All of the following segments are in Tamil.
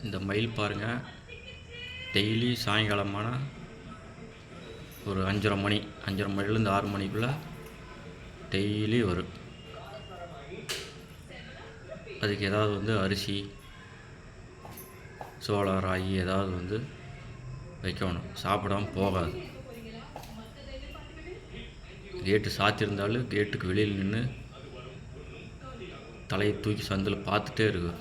இந்த மயில் பாருங்கள், டெய்லி சாயங்காலமான ஒரு 5:30 மணிலேருந்து 6 மணிக்குள்ளே டெய்லி வரும். அதுக்கு ஏதாவது அரிசி, சோளம், ராகி ஏதாவது வைக்கணும். சாப்பிடாமல் போகாது. கேட்டு சாத்தியிருந்தாலும் கேட்டுக்கு வெளியில் நின்று தலையை தூக்கி சந்தில் பார்த்துட்டே இருக்கும்.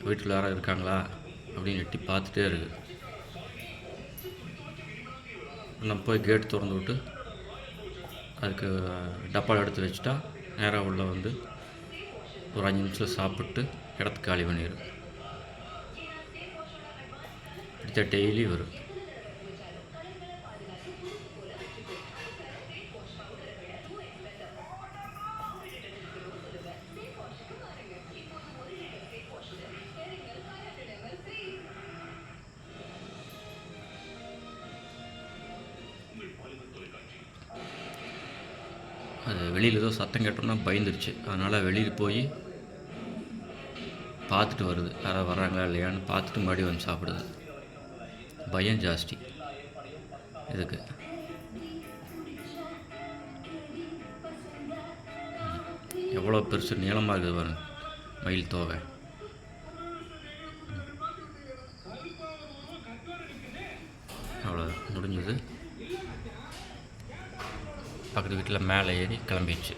வீட்டில் யாரும் இருக்காங்களா அப்படின்னு எட்டி பார்த்துட்டே இருக்கு. நம்ம போய் கேட்டு திறந்து விட்டு அதுக்கு டப்பாவில் எடுத்து வச்சுட்டா நேராக உள்ள ஒரு 5 நிமிஷத்தில் சாப்பிட்டு இடத்துக்கு காலி பண்ணிடும். பிடிச்சா டெய்லி வரும். அது வெளியில் ஏதோ சத்தம் கேட்டோம்னா பயந்துருச்சு. அதனால் வெளியில் போய் பார்த்துட்டு வருது, யாராவது வர்றாங்களா இல்லையான்னு பார்த்துட்டு மறுபடியும் சாப்பிடுது. பயம் ஜாஸ்தி இதுக்கு. எவ்வளோ பெருசு நீளமாக இருக்குது பாருங்க மயில் தோகை. அவ்வளோ முடிஞ்சது. பக்கத்து வீட்டில் மேலே ஏறி கிளம்பிடுச்சு.